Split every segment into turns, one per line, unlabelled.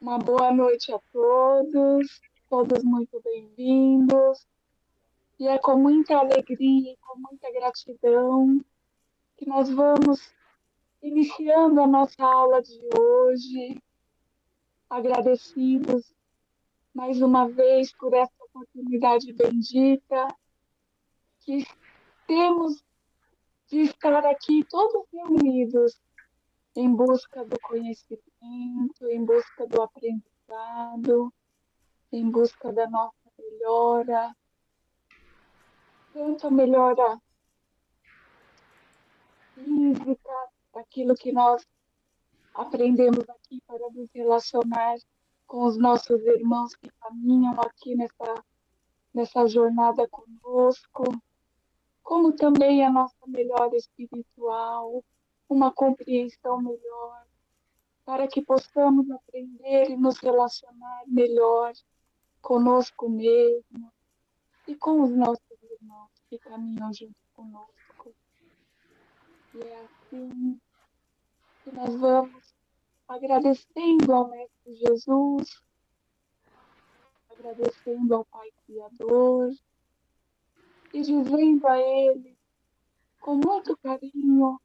Uma boa noite a todos muito bem-vindos. E é com muita alegria e com muita gratidão que nós vamos iniciando a nossa aula de hoje, agradecidos mais uma vez por essa oportunidade bendita que temos de estar aqui todos reunidos em busca do conhecimento, em busca do aprendizado, em busca da nossa melhora, tanto a melhora física, aquilo que nós aprendemos aqui para nos relacionar com os nossos irmãos que caminham aqui nessa jornada conosco, como também a nossa melhora espiritual, uma compreensão melhor, para que possamos aprender e nos relacionar melhor conosco mesmo e com os nossos irmãos que caminham junto conosco. E é assim que nós vamos agradecendo ao Mestre Jesus, agradecendo ao Pai Criador e dizendo a Ele, com muito carinho,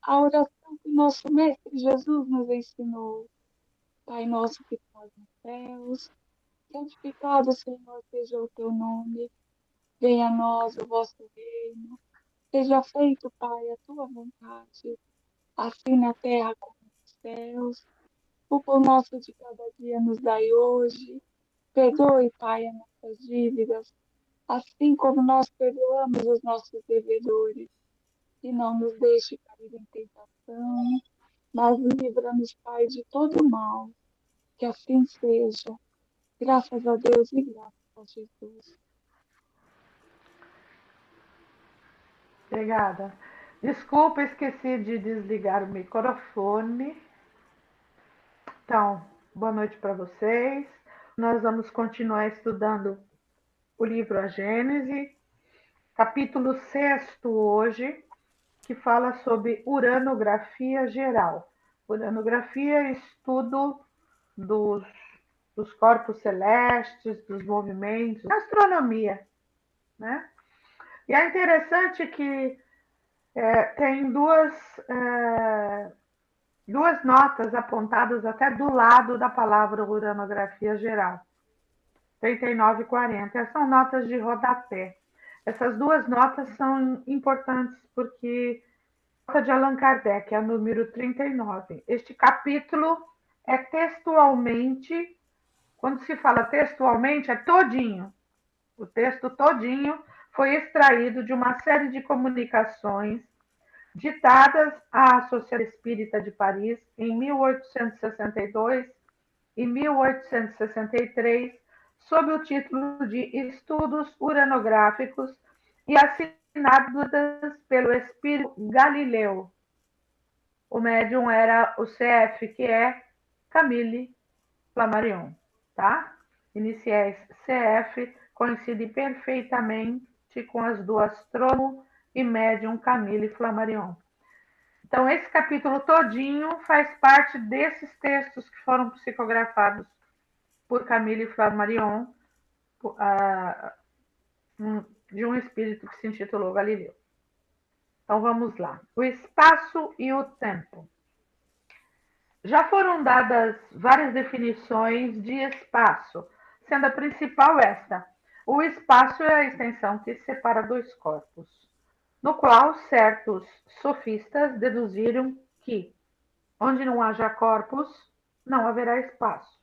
a oração que nosso Mestre Jesus nos ensinou. Pai nosso que estás nos céus, santificado, Senhor, seja o teu nome, venha a nós o vosso reino, seja feito, Pai, a tua vontade, assim na terra como nos céus. O pão nosso de cada dia nos dai hoje. Perdoe, Pai, as nossas dívidas, assim como nós perdoamos os nossos devedores. E não nos deixe cair em tentação, mas livra-nos, Pai, de todo mal. Que assim seja. Graças a Deus e graças a Jesus.
Obrigada. Desculpa, esqueci de desligar o microfone. Então, boa noite para vocês. Nós vamos continuar estudando o livro A Gênese, capítulo 6 hoje, que fala sobre uranografia geral. Uranografia é estudo dos, dos corpos celestes, dos movimentos, astronomia, né? E é interessante que tem duas notas apontadas até do lado da palavra uranografia geral, 39 e 40. Essas são notas de rodapé. Essas duas notas são importantes porque a nota de Allan Kardec é a número 39. Este capítulo é textualmente, quando se fala textualmente, é todinho. O texto todinho foi extraído de uma série de comunicações ditadas à Sociedade Espírita de Paris em 1862 e 1863, sob o título de Estudos Uranográficos e assinadas pelo Espírito Galileu. O médium era o CF, que é Camille Flammarion, tá? Iniciais CF coincide perfeitamente com as do astrônomo e médium Camille Flammarion. Então, esse capítulo todinho faz parte desses textos que foram psicografados por Camille Flammarion, de um espírito que se intitulou Galileu. Então, vamos lá. O espaço e o tempo. Já foram dadas várias definições de espaço, sendo a principal esta: o espaço é a extensão que separa dois corpos, no qual certos sofistas deduziram que, onde não haja corpos, não haverá espaço.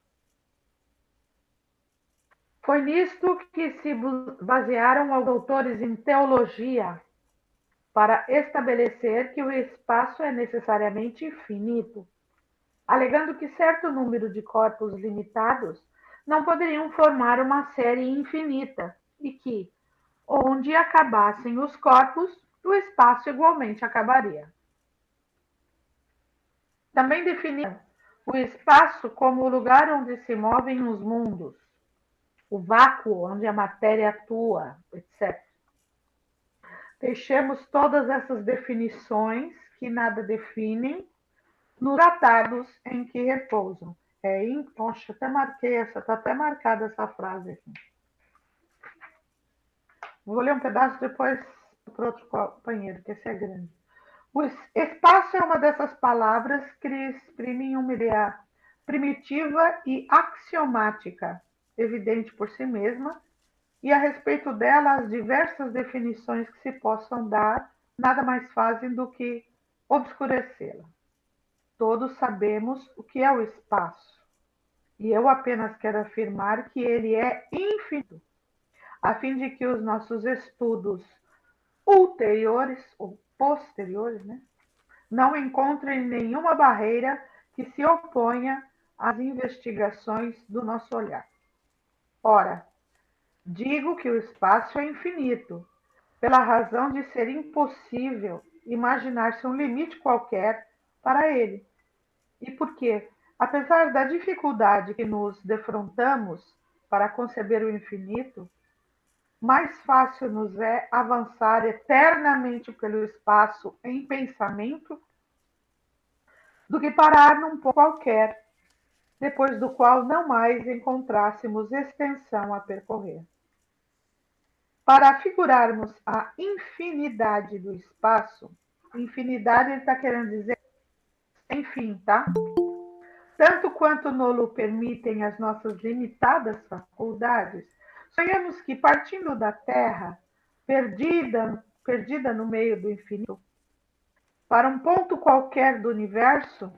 Foi nisto que se basearam os autores em teologia para estabelecer que o espaço é necessariamente infinito, alegando que certo número de corpos limitados não poderiam formar uma série infinita e que, onde acabassem os corpos, o espaço igualmente acabaria. Também definiram o espaço como o lugar onde se movem os mundos, o vácuo onde a matéria atua, etc. Deixemos todas essas definições que nada definem nos tratados em que repousam Poxa, até marquei essa, está até marcada essa frase aqui. Vou ler um pedaço depois para outro companheiro, que esse é grande. O espaço é uma dessas palavras que exprimem uma ideia primitiva e axiomática, evidente por si mesma, e a respeito dela, as diversas definições que se possam dar nada mais fazem do que obscurecê-la. Todos sabemos o que é o espaço, e eu apenas quero afirmar que ele é infinito, a fim de que os nossos estudos ulteriores ou posteriores, né, não encontrem nenhuma barreira que se oponha às investigações do nosso olhar. Ora, digo que o espaço é infinito, pela razão de ser impossível imaginar-se um limite qualquer para ele. E porque, apesar da dificuldade que nos defrontamos para conceber o infinito, mais fácil nos é avançar eternamente pelo espaço em pensamento do que parar num ponto qualquer, depois do qual não mais encontrássemos extensão a percorrer. Para figurarmos a infinidade do espaço, infinidade ele está querendo dizer enfim, tá? Tanto quanto nolo permitem as nossas limitadas faculdades, sonhamos que, partindo da Terra, perdida no meio do infinito, para um ponto qualquer do universo,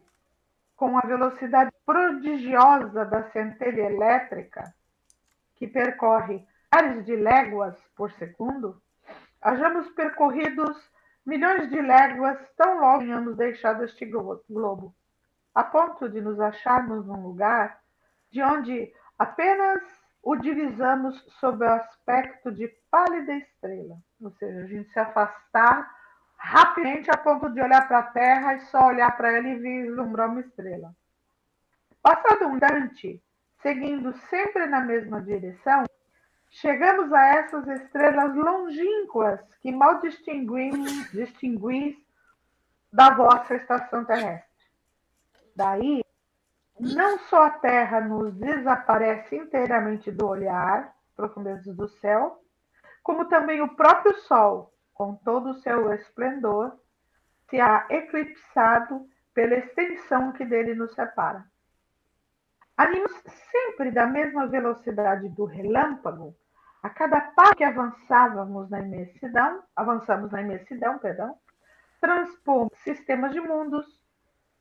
com a velocidade prodigiosa da centelha elétrica, que percorre milhares de léguas por segundo, hajamos percorridos milhões de léguas tão logo tenhamos deixado este globo, a ponto de nos acharmos num lugar de onde apenas o divisamos sob o aspecto de pálida estrela, ou seja, a gente se afastar rapidamente a ponto de olhar para a Terra e só olhar para ela e vislumbrar uma estrela. Passado um instante, seguindo sempre na mesma direção, chegamos a essas estrelas longínquas que mal distinguis da vossa estação terrestre. Daí, não só a Terra nos desaparece inteiramente do olhar, profundezas do céu, como também o próprio Sol, com todo o seu esplendor, se há eclipsado pela extensão que dele nos separa. Animamos sempre da mesma velocidade do relâmpago, a cada passo que avançamos na imensidão, transpomos sistemas de mundos,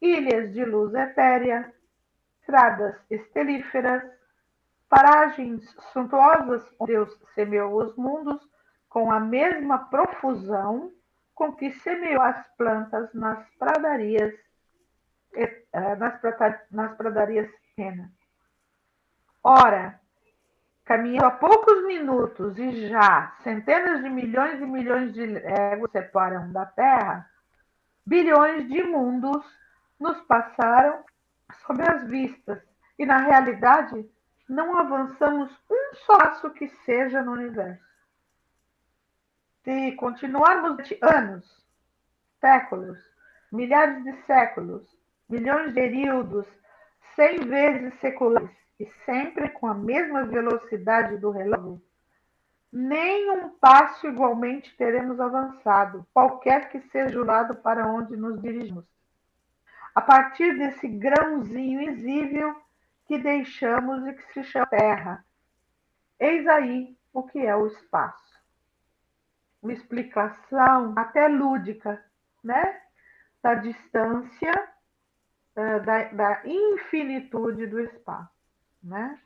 ilhas de luz etérea, estradas estelíferas, paragens suntuosas onde Deus semeou os mundos com a mesma profusão com que semeou as plantas nas pradarias pequenas. Ora, caminhando a poucos minutos e já centenas de milhões e milhões de léguas separam da Terra, bilhões de mundos nos passaram sob as vistas e, na realidade, não avançamos um só passo que seja no universo. Se continuarmos anos, séculos, milhares de séculos, milhões de períodos, 100 vezes seculares, e sempre com a mesma velocidade do relógio, nem um passo igualmente teremos avançado, qualquer que seja o lado para onde nos dirigimos. A partir desse grãozinho invisível que deixamos e que se chama Terra. Eis aí o que é o espaço. Uma explicação até lúdica, né? Da distância, da infinitude do espaço, né?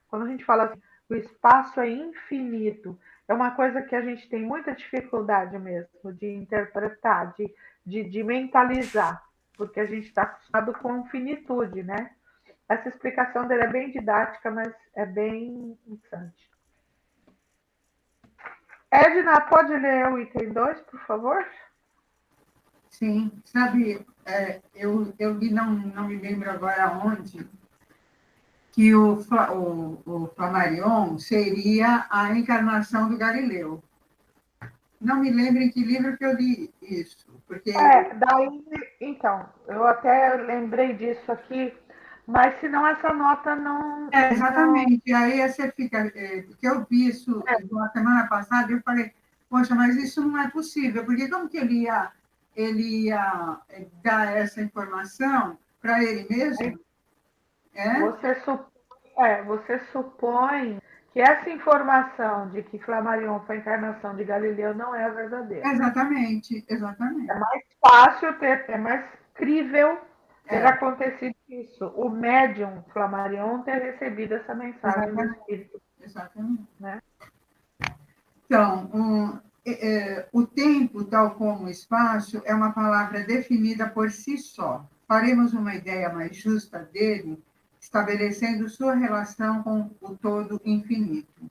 Quando a gente fala assim, o espaço é infinito, é uma coisa que a gente tem muita dificuldade mesmo de interpretar, de mentalizar, porque a gente está acostumado com finitude, né? Essa explicação dele é bem didática, mas é bem interessante. Edna, pode ler o item 2, por favor?
Sim, sabe, eu li, não me lembro agora onde, que o Flammarion seria a encarnação do Galileu. Não me lembro em que livro que eu li isso, porque...
Daí, então, eu até lembrei disso aqui Mas senão essa nota não.
Exatamente. Aí você fica, porque eu vi isso na semana passada, eu falei, poxa, mas isso não é possível, porque como que ele ia dar essa informação para ele mesmo? É?
Você supõe que essa informação de que Flammarion foi a encarnação de Galileu não é a verdadeira.
Exatamente,
É
exatamente.
mais fácil é mais crível ter
É,
acontecido isso. O médium Flammarion ter recebido essa mensagem do
exatamente,
Espírito,
exatamente.
né?
Então, o tempo, tal como o espaço, é uma palavra definida por si só. Faremos uma ideia mais justa dele, estabelecendo sua relação com o todo infinito.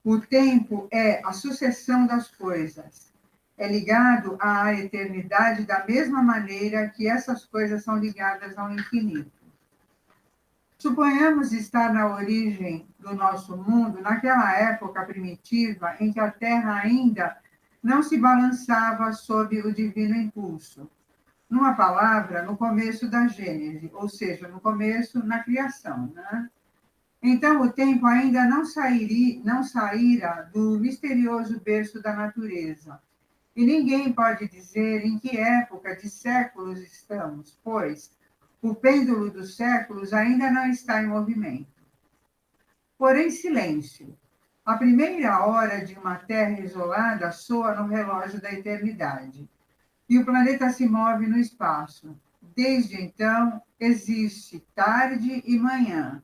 O tempo é a sucessão das coisas. É ligado à eternidade da mesma maneira que essas coisas são ligadas ao infinito. Suponhamos estar na origem do nosso mundo, naquela época primitiva em que a Terra ainda não se balançava sob o divino impulso. Numa palavra, no começo da Gênese, ou seja, no começo, na criação. Né? Então, o tempo ainda não saíra do misterioso berço da natureza. E ninguém pode dizer em que época de séculos estamos, pois o pêndulo dos séculos ainda não está em movimento. Porém, silêncio. A primeira hora de uma terra isolada soa no relógio da eternidade. E o planeta se move no espaço. Desde então, existe tarde e manhã.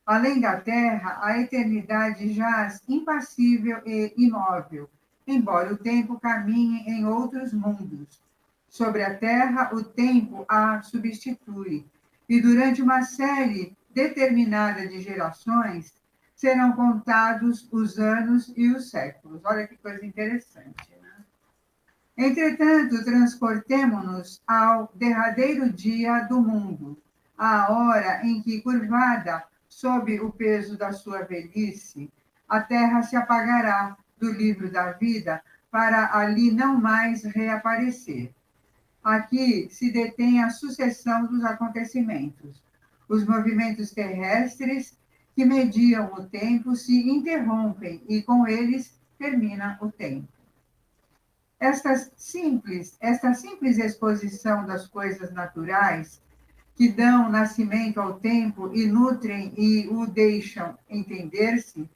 Além da Terra, a eternidade jaz impassível e imóvel, embora o tempo caminhe em outros mundos. Sobre a Terra, o tempo a substitui, e durante uma série determinada de gerações serão contados os anos e os séculos. Olha que coisa interessante, né? Entretanto, transportemo-nos ao derradeiro dia do mundo, à hora em que, curvada sob o peso da sua velhice, a terra se apagará do livro da vida para ali não mais reaparecer. Aqui se detém a sucessão dos acontecimentos. Os movimentos terrestres que mediam o tempo se interrompem e com eles termina o tempo. Esta simples exposição das coisas naturais que dão nascimento ao tempo e nutrem e o deixam entender-se,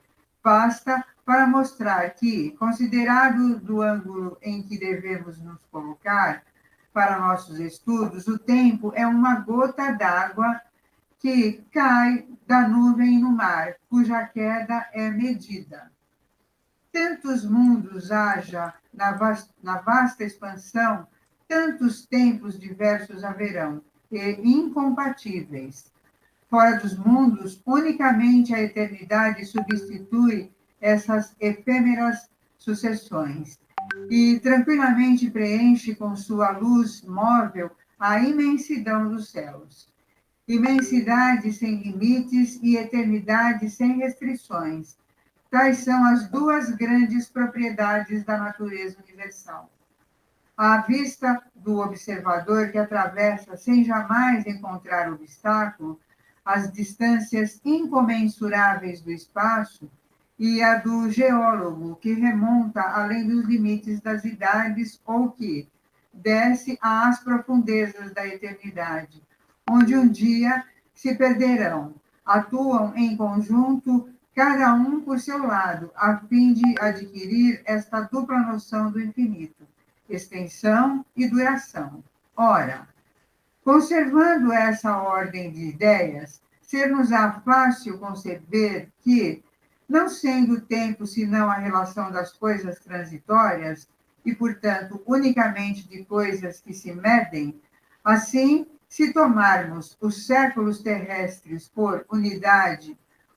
basta para mostrar que, considerado do ângulo em que devemos nos colocar para nossos estudos, o tempo é uma gota d'água que cai da nuvem no mar, cuja queda é medida. Tantos mundos haja na vasta expansão, tantos tempos diversos haverão, e incompatíveis. Fora dos mundos, unicamente a eternidade substitui essas efêmeras sucessões e tranquilamente preenche com sua luz móvel a imensidão dos céus. Imensidade sem limites e eternidade sem restrições. Tais são as duas grandes propriedades da natureza universal. À vista do observador que atravessa sem jamais encontrar obstáculo as distâncias incomensuráveis do espaço e a do geólogo que remonta além dos limites das idades ou que desce às profundezas da eternidade, onde um dia se perderão, atuam em conjunto, cada um por seu lado, a fim de adquirir esta dupla noção do infinito, extensão e duração. Ora, conservando essa ordem de ideias, ser-nos-á fácil conceber que, não sendo o tempo senão a relação das coisas transitórias, e, portanto, unicamente de coisas que se medem, assim, se tomarmos os séculos terrestres por unidade,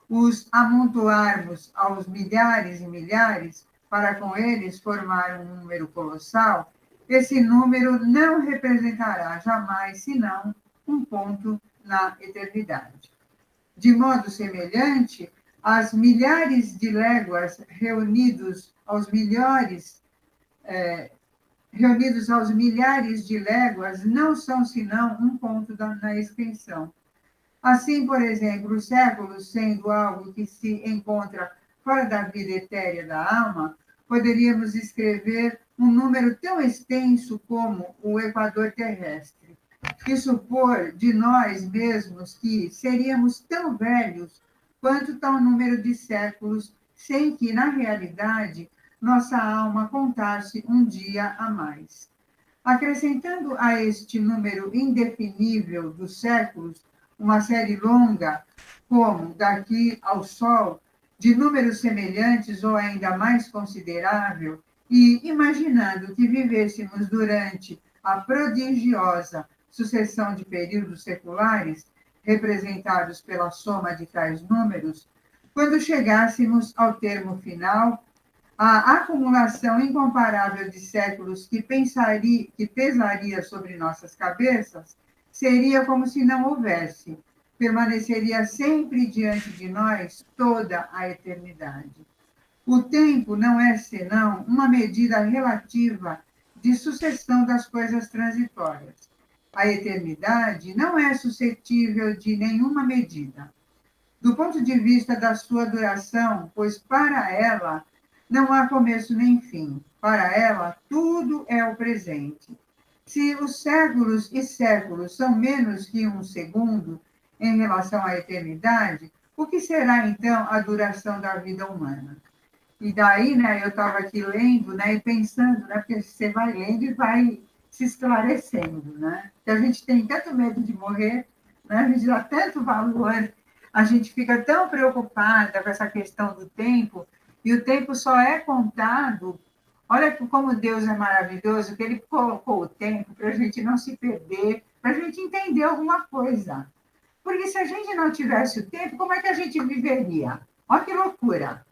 os amontoarmos aos milhares e milhares, para com eles formar um número colossal, esse número não representará jamais senão um ponto na eternidade. De modo semelhante, as milhares de léguas reunidos aos milhares de léguas não são senão um ponto na extensão. Assim, por exemplo, os séculos sendo algo que se encontra fora da vida etérea da alma, poderíamos escrever um número tão extenso como o equador terrestre, e supor de nós mesmos que seríamos tão velhos quanto tal número de séculos, sem que, na realidade, nossa alma contasse um dia a mais. Acrescentando a este número indefinível dos séculos uma série longa, como daqui ao Sol, de números semelhantes ou ainda mais considerável, e imaginando que vivêssemos durante a prodigiosa sucessão de períodos seculares, representados pela soma de tais números, quando chegássemos ao termo final, a acumulação incomparável de séculos que pesaria sobre nossas cabeças seria como se não houvesse, permaneceria sempre diante de nós toda a eternidade. O tempo não é senão uma medida relativa de sucessão das coisas transitórias. A eternidade não é suscetível de nenhuma medida. Do ponto de vista da sua duração, pois para ela não há começo nem fim. Para ela, tudo é o presente. Se os séculos e séculos são menos que um segundo em relação à eternidade, o que será então a duração da vida humana? E daí, né, eu estava aqui lendo, né, e pensando, né, porque você vai lendo e vai se esclarecendo, né? Que a gente tem tanto medo de morrer, né? A gente dá tanto valor, a gente fica tão preocupada com essa questão do tempo, e o tempo só é contado. Olha como Deus é maravilhoso, que Ele colocou o tempo para a gente não se perder, para a gente entender alguma coisa. Porque se a gente não tivesse o tempo, como é que a gente viveria? Olha que loucura!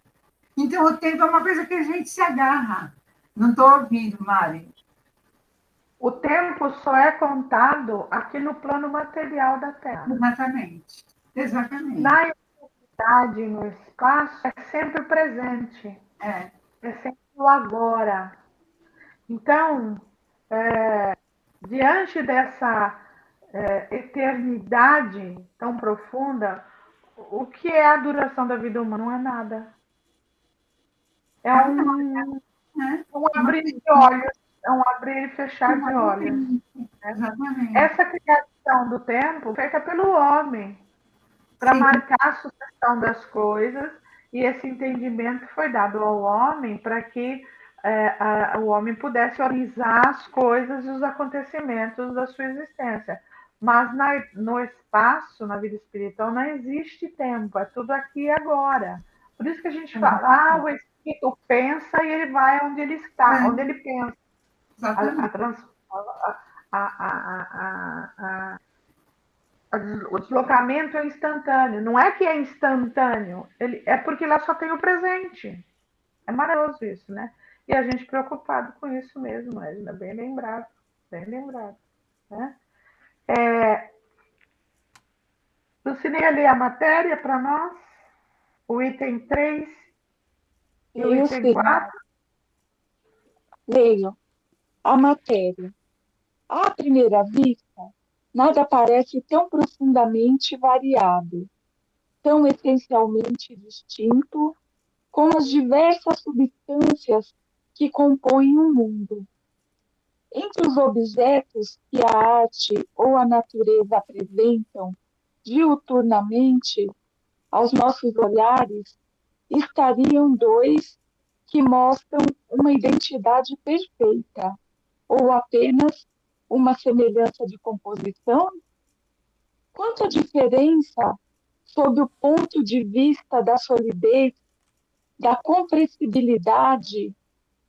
Então, o tempo é uma coisa que a gente se agarra. Não estou ouvindo, Mari.
O tempo só é contado aqui no plano material da Terra.
Exatamente. Exatamente.
Na eternidade, no espaço, é sempre o presente.
É
sempre o agora. Então, diante dessa eternidade tão profunda, o que é a duração da vida humana? Não é nada. É um abrir de olhos, é um abrir e fechar de olhos.
Exatamente.
Essa criação do tempo feita pelo homem para marcar a sucessão das coisas, e esse entendimento foi dado ao homem para que o homem pudesse organizar as coisas e os acontecimentos da sua existência. Mas no espaço, na vida espiritual, não existe tempo, é tudo aqui e agora. Por isso que a gente fala, o espírito pensa e ele vai onde ele está, onde ele pensa. O deslocamento é instantâneo. Não é que é instantâneo, é porque lá só tem o presente. É maravilhoso isso, né? E a gente preocupado com isso mesmo, ainda bem lembrado, bem lembrado. Né? Lucinei ler a matéria para nós, o item 3 e o item 4.
Leio a matéria. À primeira vista, nada parece tão profundamente variado, tão essencialmente distinto, como as diversas substâncias que compõem o mundo. Entre os objetos que a arte ou a natureza apresentam diuturnamente aos nossos olhares, estariam dois que mostram uma identidade perfeita, ou apenas uma semelhança de composição? Quanto à diferença sob o ponto de vista da solidez, da compressibilidade,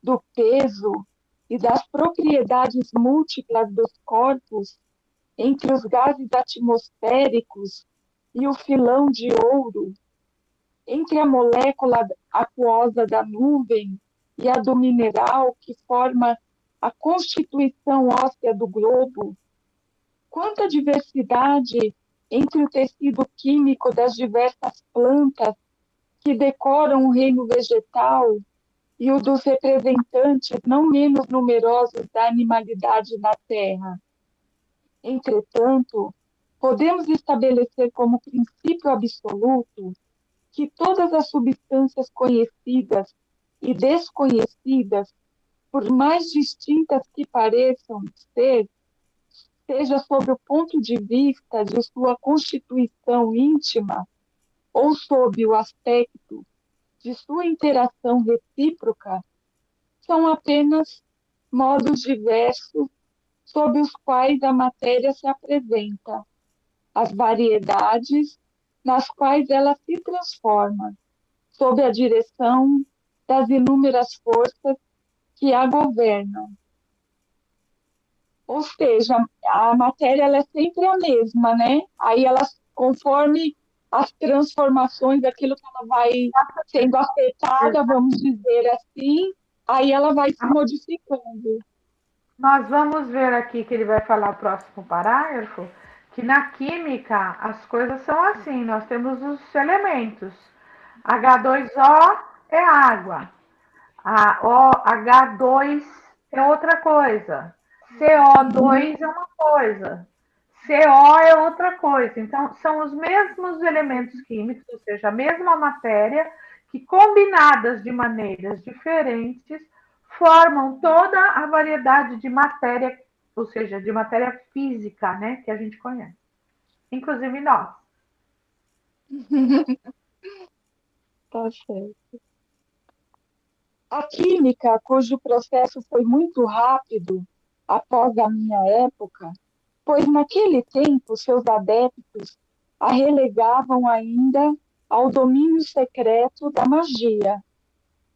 do peso e das propriedades múltiplas dos corpos entre os gases atmosféricos e o filão de ouro, entre a molécula aquosa da nuvem e a do mineral que forma a constituição óssea do globo, quanta diversidade entre o tecido químico das diversas plantas que decoram o reino vegetal e o dos representantes não menos numerosos da animalidade na Terra. Entretanto, podemos estabelecer como princípio absoluto que todas as substâncias conhecidas e desconhecidas, por mais distintas que pareçam ser, seja sob o ponto de vista de sua constituição íntima ou sob o aspecto de sua interação recíproca, são apenas modos diversos sob os quais a matéria se apresenta, as variedades nas quais ela se transforma, sob a direção das inúmeras forças que a governam. Ou seja, a matéria ela é sempre a mesma, né? Aí ela, conforme as transformações daquilo que ela vai sendo afetada, vamos dizer assim, aí ela vai se modificando.
Nós vamos ver aqui que ele vai falar o próximo parágrafo, que na química as coisas são assim, nós temos os elementos. H2O é água, a OH2 é outra coisa, CO2 é uma coisa, CO é outra coisa. Então, são os mesmos elementos químicos, ou seja, a mesma matéria, que combinadas de maneiras diferentes formam toda a variedade de matéria, ou seja, de matéria física, né, que a gente conhece, inclusive nós.
Tá certo. A química, cujo processo foi muito rápido após a minha época, pois naquele tempo seus adeptos a relegavam ainda ao domínio secreto da magia.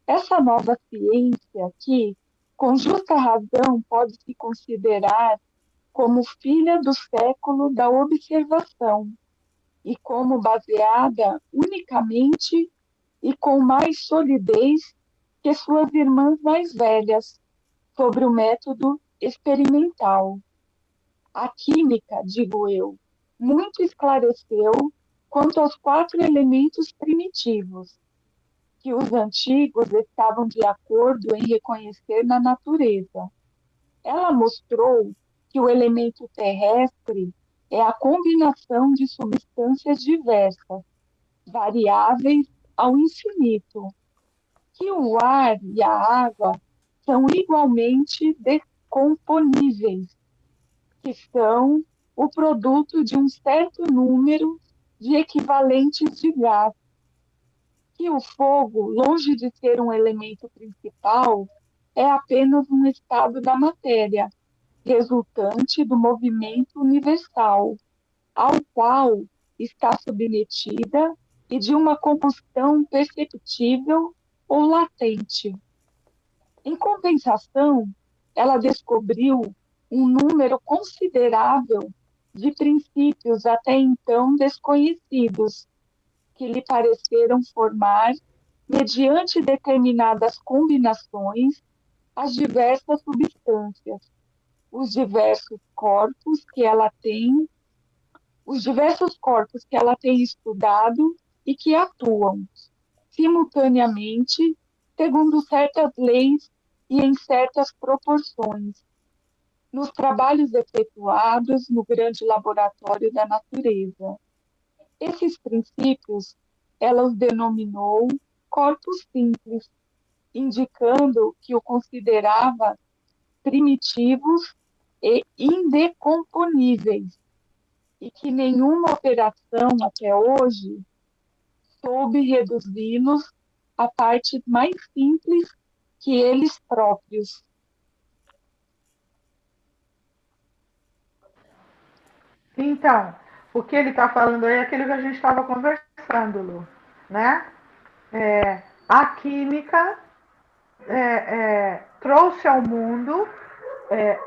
Essa nova ciência que, com justa razão, pode se considerar como filha do século da observação e como baseada unicamente e com mais solidez que suas irmãs mais velhas sobre o método experimental. A química, digo eu, muito esclareceu quanto aos 4 elementos primitivos, que os antigos estavam de acordo em reconhecer na natureza. Ela mostrou que o elemento terrestre é a combinação de substâncias diversas, variáveis ao infinito, que o ar e a água são igualmente decomponíveis, que são o produto de um certo número de equivalentes de gás, que o fogo, longe de ser um elemento principal, é apenas um estado da matéria, resultante do movimento universal, ao qual está submetida e de uma combustão perceptível ou latente. Em compensação, ela descobriu um número considerável de princípios até então desconhecidos, que lhe pareceram formar, mediante determinadas combinações, as diversas substâncias, os diversos corpos que ela tem, os diversos corpos que ela tem estudado e que atuam simultaneamente, segundo certas leis e em certas proporções, nos trabalhos efetuados no grande laboratório da natureza. Esses princípios ela os denominou corpos simples, indicando que o considerava primitivos e indecomponíveis, e que nenhuma operação até hoje soube reduzi-los à parte mais simples que eles próprios.
Então, o que ele está falando aí é aquilo que a gente estava conversando, Lu, né? A química trouxe ao mundo é,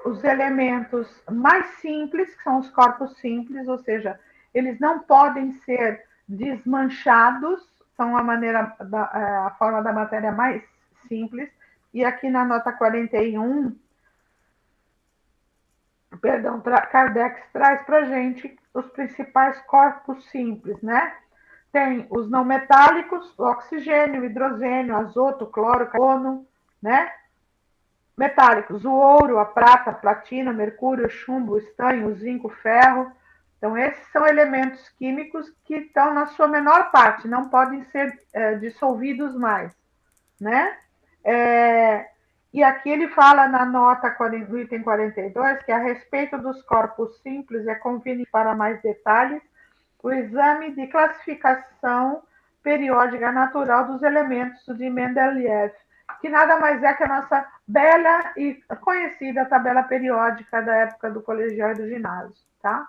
os elementos mais simples, que são os corpos simples, ou seja, eles não podem ser desmanchados, são a forma da matéria mais simples. E aqui na nota 41, perdão, Kardec traz para a gente os principais corpos simples, né? Tem os não metálicos, o oxigênio, o hidrogênio, azoto, cloro, carbono, né? Metálicos, o ouro, a prata, a platina, o mercúrio, o chumbo, o estanho, o zinco, o ferro, Então, esses são elementos químicos que estão na sua menor parte, não podem ser dissolvidos mais, né? E aqui ele fala na nota no item 42 que a respeito dos corpos simples é conveniente para mais detalhes o exame de classificação periódica natural dos elementos de Mendeleev, que nada mais é que a nossa bela e conhecida tabela periódica da época do colegial e do ginásio, tá?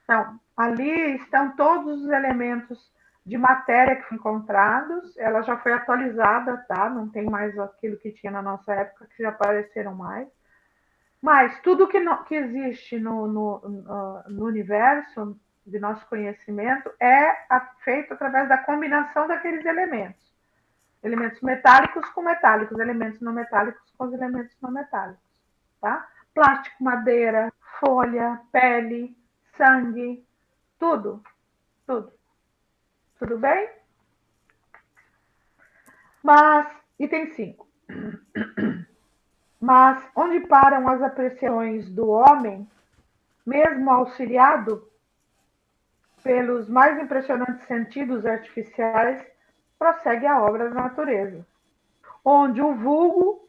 Então, ali estão todos os elementos de matéria que foram encontrados, ela já foi atualizada, tá? Não tem mais aquilo que tinha na nossa época, que já apareceram mais. Mas tudo que existe no universo de nosso conhecimento é feito através da combinação daqueles elementos. Elementos metálicos com metálicos, elementos não metálicos com os elementos não metálicos. Tá? Plástico, madeira, folha, pele, sangue, tudo. Tudo bem? Mas, item 5. Mas onde param as apreciações do homem, mesmo auxiliado pelos mais impressionantes sentidos artificiais, prossegue a obra da natureza, onde o vulgo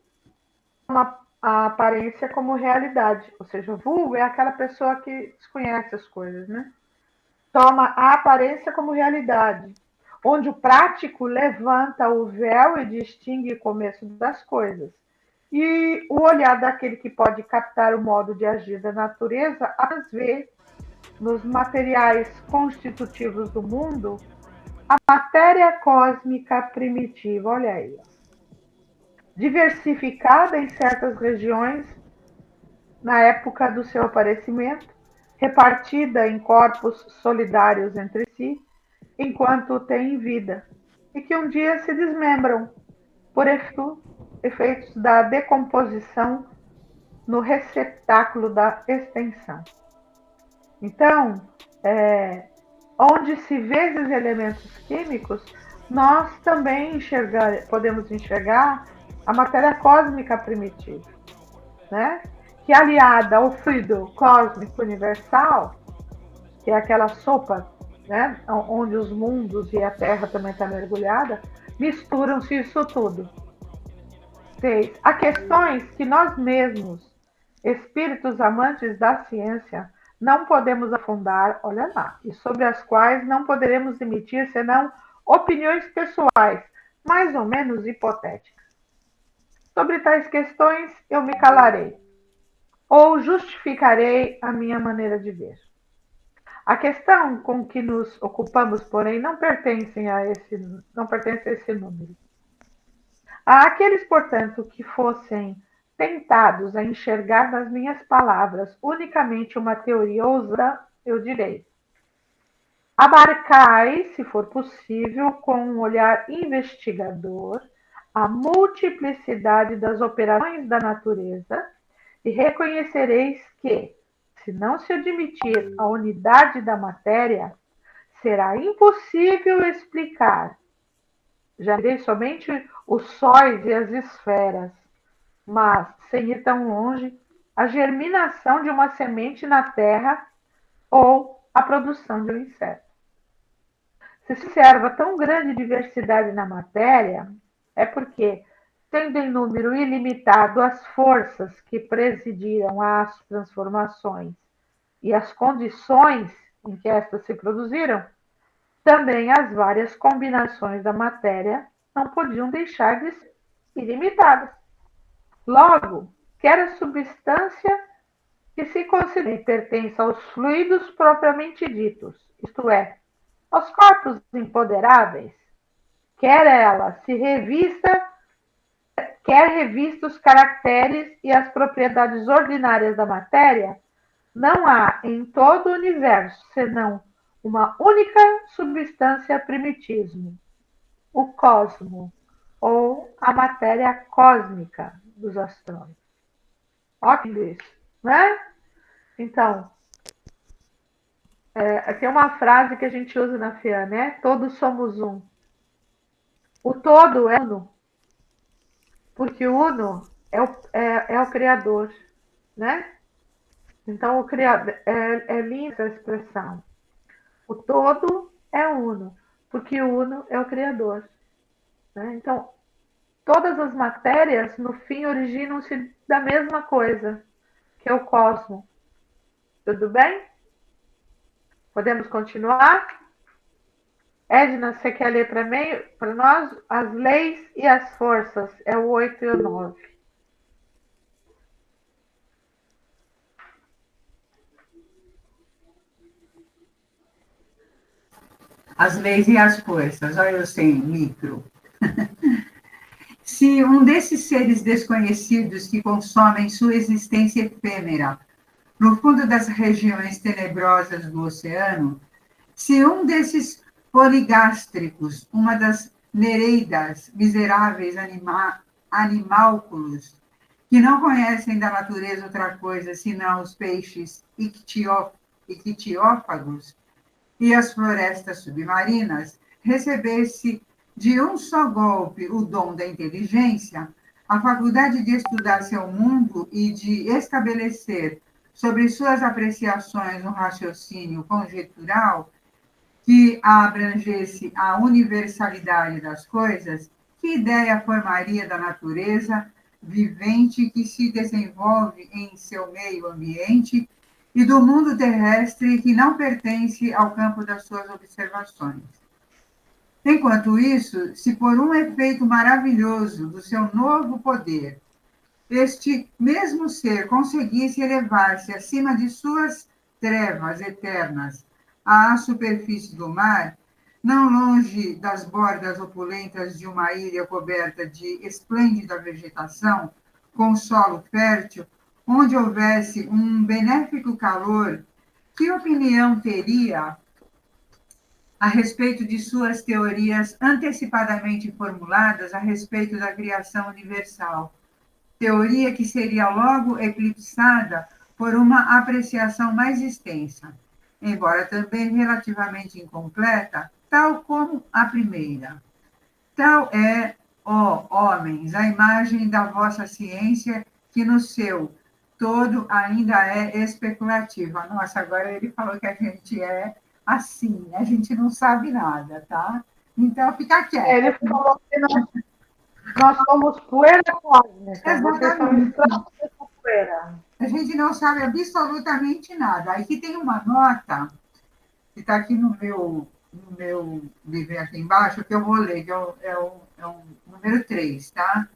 toma a aparência como realidade, ou seja, o vulgo é aquela pessoa que desconhece as coisas, né? Toma a aparência como realidade, onde o prático levanta o véu e distingue o começo das coisas. E o olhar daquele que pode captar o modo de agir da natureza apenas vê nos materiais constitutivos do mundo a matéria cósmica primitiva, olha aí, diversificada em certas regiões na época do seu aparecimento, repartida em corpos solidários entre si, enquanto têm vida, e que um dia se desmembram por efeitos da decomposição no receptáculo da extensão. Então, onde se vê esses elementos químicos, nós também podemos enxergar a matéria cósmica primitiva, né? Que aliada ao fluido cósmico universal, que é aquela sopa, né? Onde os mundos e a Terra também está mergulhada, misturam-se isso tudo. 6. Há questões que nós mesmos, espíritos amantes da ciência, não podemos afundar, olha lá, e sobre as quais não poderemos emitir senão opiniões pessoais, mais ou menos hipotéticas. Sobre tais questões eu me calarei, ou justificarei a minha maneira de ver. A questão com que nos ocupamos, porém, não pertence a esse número. Há aqueles, portanto, que fossem tentados a enxergar nas minhas palavras unicamente uma teoria ousada, eu direi: abarcai, se for possível, com um olhar investigador, a multiplicidade das operações da natureza e reconhecereis que, se não se admitir a unidade da matéria, será impossível explicar, já direi somente os sóis e as esferas, mas, sem ir tão longe, a germinação de uma semente na terra ou a produção de um inseto. Se observa tão grande diversidade na matéria, é porque, tendo em número ilimitado as forças que presidiram às transformações e as condições em que estas se produziram, também as várias combinações da matéria não podiam deixar de ser ilimitadas. Logo, quer a substância que se considere pertence aos fluidos propriamente ditos, isto é, aos corpos imponderáveis, quer revista os caracteres e as propriedades ordinárias da matéria, não há em todo o universo senão uma única substância primitismo, o cosmo, ou a matéria cósmica dos astrônomos. Ótimo isso, né? Então, tem uma frase que a gente usa na FIA, né? Todos somos um. O todo é uno, porque o uno é o Criador, né? Então, o Criador, é linda essa expressão. O todo é uno, porque o uno é o Criador. Né? Então, todas as matérias, no fim, originam-se da mesma coisa, que é o cosmos. Tudo bem? Podemos continuar? Edna, você quer ler para nós? As leis e as forças. É o 8 e o 9.
As leis e as forças, olha eu sem micro. Se um desses seres desconhecidos que consomem sua existência efêmera no fundo das regiões tenebrosas do oceano, se um desses poligástricos, uma das nereidas miseráveis animálculos, que não conhecem da natureza outra coisa senão os peixes ictiófagos e as florestas submarinas, recebesse de um só golpe o dom da inteligência, a faculdade de estudar seu mundo e de estabelecer sobre suas apreciações um raciocínio conjectural que abrangesse a universalidade das coisas, que ideia formaria da natureza vivente que se desenvolve em seu meio ambiente e do mundo terrestre que não pertence ao campo das suas observações? Enquanto isso, se por um efeito maravilhoso do seu novo poder, este mesmo ser conseguisse elevar-se acima de suas trevas eternas à superfície do mar, não longe das bordas opulentas de uma ilha coberta de esplêndida vegetação, com solo fértil, onde houvesse um benéfico calor, que opinião teria a respeito de suas teorias antecipadamente formuladas a respeito da criação universal? Teoria que seria logo eclipsada por uma apreciação mais extensa, embora também relativamente incompleta, tal como a primeira. Tal é, ó homens, a imagem da vossa ciência, que no seu todo ainda é especulativa. Nossa, agora ele falou que a gente é assim, a gente não sabe nada, tá? Então, fica quieto.
Ele falou que nós somos poeira cósmica. Vocês são
Exatamente.
escravos dessa poeira.
A gente não sabe absolutamente nada. Aqui tem uma nota, que está aqui no meu livro aqui embaixo, que eu vou ler, que é o número 3, tá?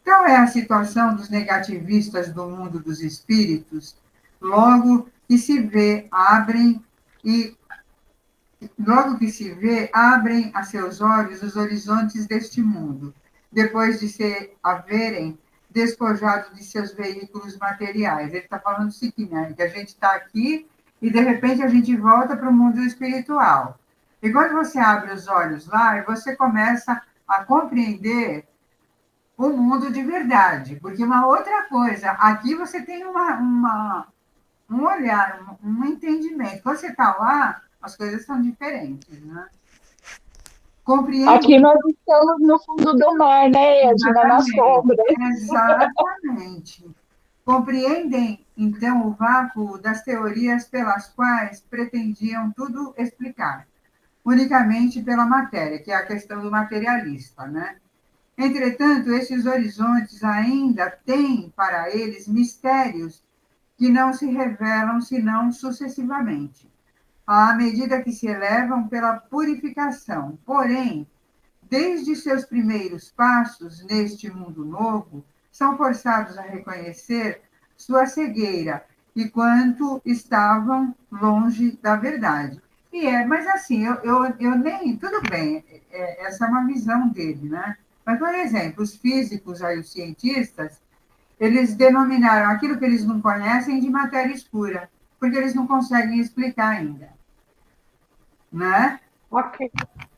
Então, é a situação dos negativistas do mundo dos espíritos, logo que se vê, e logo que se vê, abrem a seus olhos os horizontes deste mundo, depois de se haverem despojado de seus veículos materiais. Ele está falando o seguinte, né? Que a gente está aqui e, de repente, a gente volta para o mundo espiritual. E quando você abre os olhos lá, você começa a compreender o mundo de verdade. Porque uma outra coisa, aqui você tem um olhar, um entendimento. Quando você está lá, as coisas são diferentes, né? Compreende?
Aqui nós estamos no fundo do mar, né, Edna? Na
Exatamente.
sombra.
Exatamente. Compreendem, então, o vácuo das teorias pelas quais pretendiam tudo explicar, unicamente pela matéria, que é a questão do materialista, né? Entretanto, esses horizontes ainda têm para eles mistérios que não se revelam senão sucessivamente, à medida que se elevam pela purificação. Porém, desde seus primeiros passos neste mundo novo, são forçados a reconhecer sua cegueira e quanto estavam longe da verdade. Mas assim, eu nem. Tudo bem, essa é uma visão dele, né? Mas, por exemplo, os físicos, aí, os cientistas, eles denominaram aquilo que eles não conhecem de matéria escura, porque eles não conseguem explicar ainda, né?
Ok.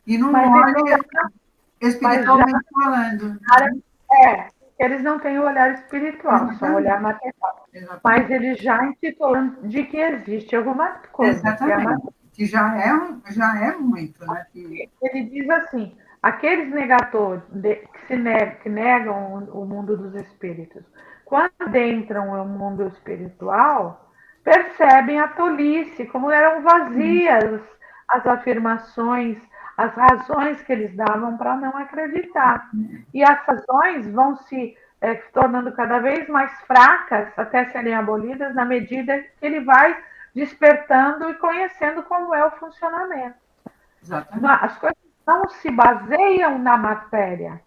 E não
Mas
olham
Mas
espiritualmente falando.
eles não têm o olhar espiritual, só o olhar material. Mas eles já intitulam de que existe alguma coisa, que é a
Exatamente. Que já é muito, né?
Ele diz assim: aqueles que negam o mundo dos espíritos, quando adentram o mundo espiritual, percebem a tolice, como eram vazias as afirmações, as razões que eles davam para não acreditar. E as razões vão se tornando cada vez mais fracas até serem abolidas na medida que ele vai despertando e conhecendo como é o funcionamento.
Exatamente.
As coisas não se baseiam na matéria.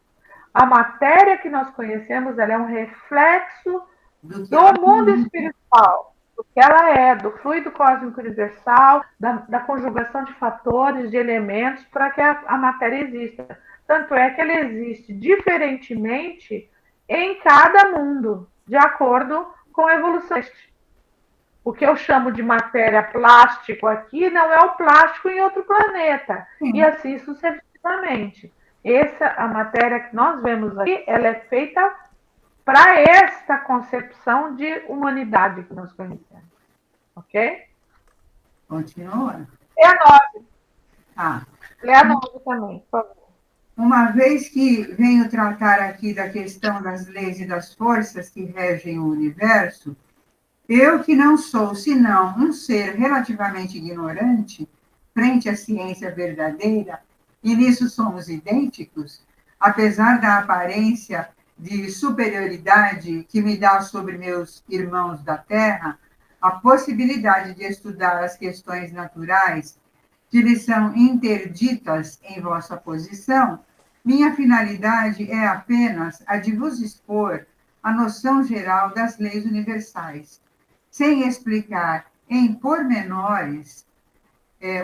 A matéria que nós conhecemos, ela é um reflexo do mundo espiritual, do que ela é, do fluido cósmico universal, da conjugação de fatores, de elementos, para que a matéria exista. Tanto é que ela existe diferentemente em cada mundo, de acordo com a evolução. O que eu chamo de matéria plástico aqui não é o plástico em outro planeta.
Sim.
E assim sucessivamente. A matéria que nós vemos aqui, ela é feita para esta concepção de humanidade que nós conhecemos. Ok?
Continua.
É a 9.
Ah.
Lê a 9 também, por favor.
Uma vez que venho tratar aqui da questão das leis e das forças que regem o universo, eu que não sou senão um ser relativamente ignorante frente à ciência verdadeira, e nisso somos idênticos, apesar da aparência de superioridade que me dá sobre meus irmãos da Terra, a possibilidade de estudar as questões naturais que lhes são interditas em vossa posição, minha finalidade é apenas a de vos expor a noção geral das leis universais, sem explicar em pormenores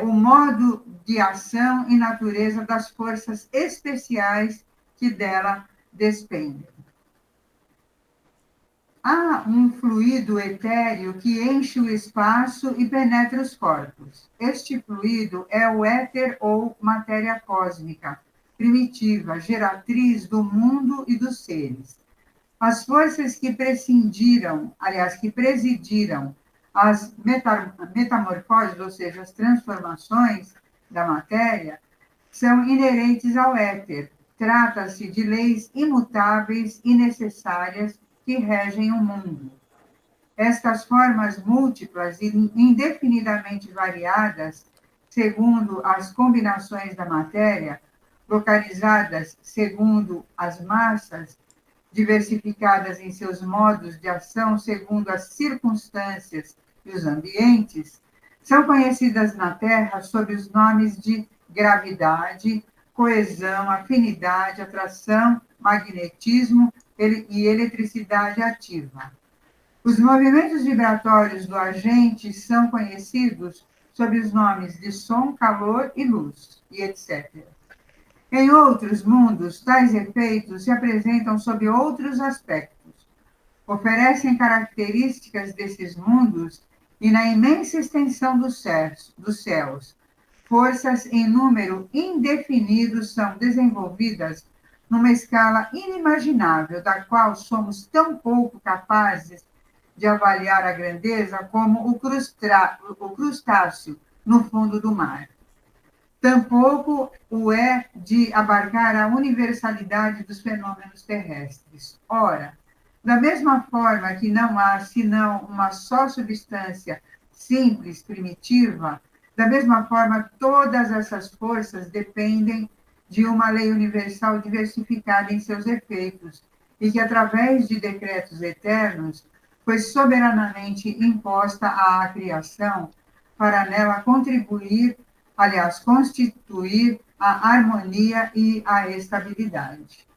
o modo de ação e natureza das forças especiais que dela despendem. Há um fluido etéreo que enche o espaço e penetra os corpos. Este fluido é o éter ou matéria cósmica, primitiva, geratriz do mundo e dos seres. As forças que presidiram as metamorfoses, ou seja, as transformações da matéria, são inerentes ao éter. Trata-se de leis imutáveis e necessárias que regem o mundo. Estas formas múltiplas e indefinidamente variadas, segundo as combinações da matéria, localizadas segundo as massas, diversificadas em seus modos de ação segundo as circunstâncias e os ambientes, são conhecidas na Terra sob os nomes de gravidade, coesão, afinidade, atração, magnetismo e eletricidade ativa. Os movimentos vibratórios do agente são conhecidos sob os nomes de som, calor e luz, e etc. Em outros mundos, tais efeitos se apresentam sob outros aspectos. Oferecem características desses mundos e na imensa extensão dos céus. Forças em número indefinido são desenvolvidas numa escala inimaginável, da qual somos tão pouco capazes de avaliar a grandeza como o crustáceo no fundo do mar. Tampouco o é de abarcar a universalidade dos fenômenos terrestres. Ora, da mesma forma que não há senão uma só substância simples, primitiva, da mesma forma todas essas forças dependem de uma lei universal diversificada em seus efeitos e que, através de decretos eternos, foi soberanamente imposta à criação para nela constituir a harmonia e a estabilidade.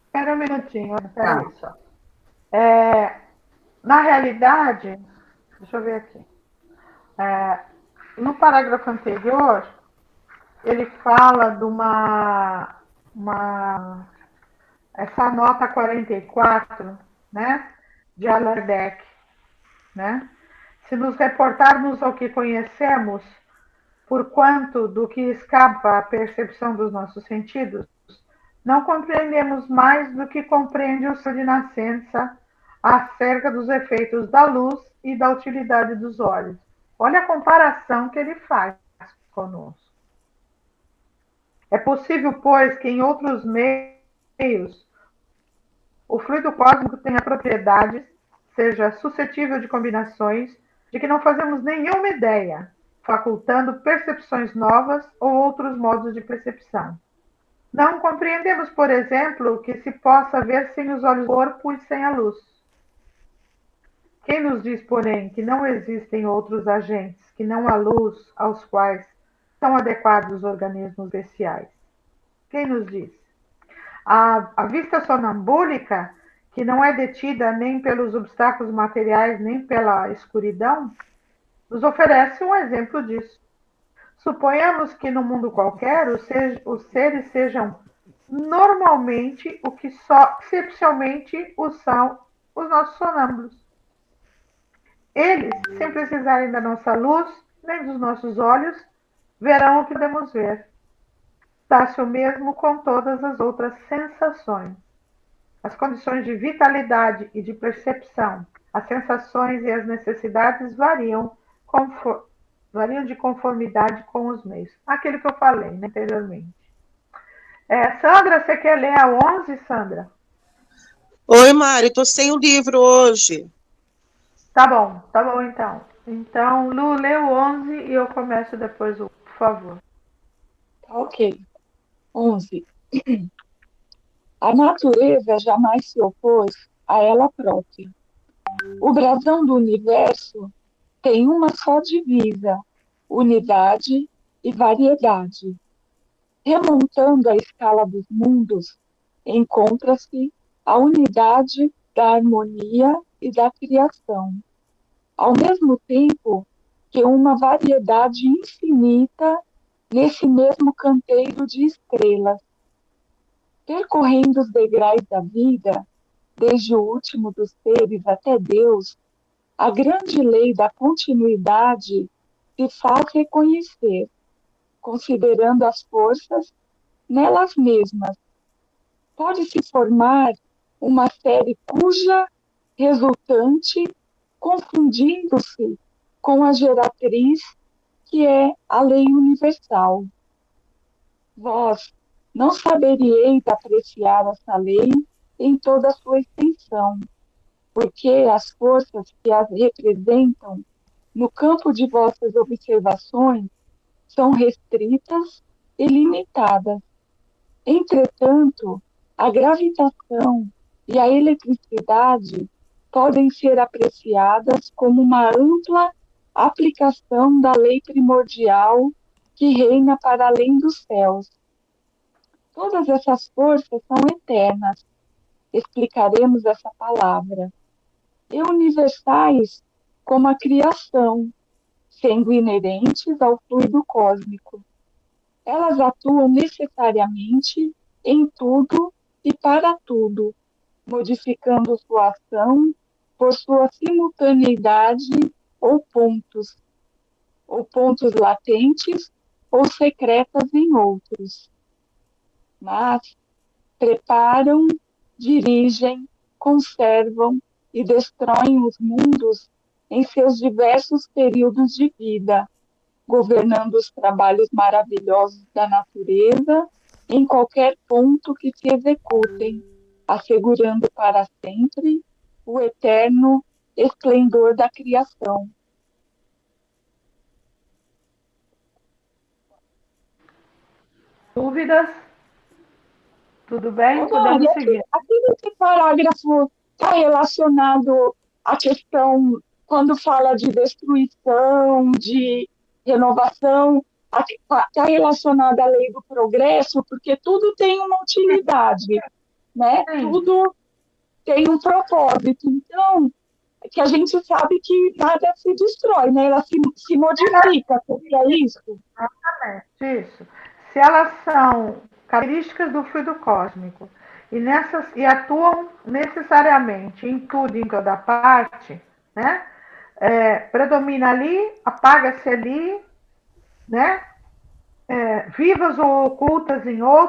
Espera um minutinho, espera aí só. Na realidade, deixa eu ver aqui. No parágrafo anterior, ele fala de essa nota 44, né, de Allan Kardec, né? Se nos reportarmos ao que conhecemos, por quanto do que escapa à percepção dos nossos sentidos, não compreendemos mais do que compreende o sol de nascença acerca dos efeitos da luz e da utilidade dos olhos. Olha a comparação que ele faz conosco. É possível, pois, que em outros meios o fluido cósmico tenha propriedades, seja suscetível de combinações, de que não fazemos nenhuma ideia, facultando percepções novas ou outros modos de percepção. Não compreendemos, por exemplo, que se possa ver sem os olhos do corpo e sem a luz. Quem nos diz, porém, que não existem outros agentes que não a luz aos quais são adequados os organismos especiais? Quem nos diz? A vista sonambúlica, que não é detida nem pelos obstáculos materiais, nem pela escuridão, nos oferece um exemplo disso. Suponhamos que no mundo qualquer os seres sejam normalmente o que só excepcionalmente o são os nossos sonâmbulos. Eles, sem precisarem da nossa luz, nem dos nossos olhos, verão o que podemos ver. Dá-se o mesmo com todas as outras sensações. As condições de vitalidade e de percepção, as sensações e as necessidades variam de conformidade com os meios. Aquilo que eu falei, né, anteriormente. Sandra, você quer ler a 11, Sandra?
Oi, Mari, tô sem o livro hoje.
Tá bom então. Então, Lu, lê o 11 e eu começo depois, por favor.
Tá ok. 11. A natureza jamais se opôs a ela própria. O brasão do universo tem uma só divisa: unidade e variedade. Remontando a escala dos mundos, encontra-se a unidade da harmonia e da criação, ao mesmo tempo que uma variedade infinita nesse mesmo canteiro de estrelas. Percorrendo os degraus da vida, desde o último dos seres até Deus, a grande lei da continuidade se faz reconhecer, considerando as forças nelas mesmas. Pode-se formar uma série cuja resultante, confundindo-se com a geratriz, que é a lei universal. Vós não saberíeis apreciar essa lei em toda a sua extensão, porque as forças que as representam no campo de vossas observações são restritas e limitadas. Entretanto, a gravitação e a eletricidade podem ser apreciadas como uma ampla aplicação da lei primordial que reina para além dos céus. Todas essas forças são eternas. Explicaremos essa palavra. E universais como a criação, sendo inerentes ao fluido cósmico. Elas atuam necessariamente em tudo e para tudo, modificando sua ação por sua simultaneidade ou pontos latentes ou secretas em outros. Mas preparam, dirigem, conservam e destroem os mundos em seus diversos períodos de vida, governando os trabalhos maravilhosos da natureza em qualquer ponto que se executem, assegurando para sempre o eterno esplendor da criação.
Dúvidas? Tudo bem?
Ô,
Podemos
Mari,
seguir.
aqui nesse parágrafo está relacionado à questão, quando fala de destruição, de renovação, está relacionado à lei do progresso, porque tudo tem uma utilidade, né?
Sim.
Tudo tem um propósito. Então, que a gente sabe que nada se destrói, né? Ela se modifica, é isso?
Isso. Se elas são características do fluido cósmico e atuam necessariamente em tudo e em toda parte, né? Predomina ali, apaga-se ali, né? Vivas ou ocultas em outro.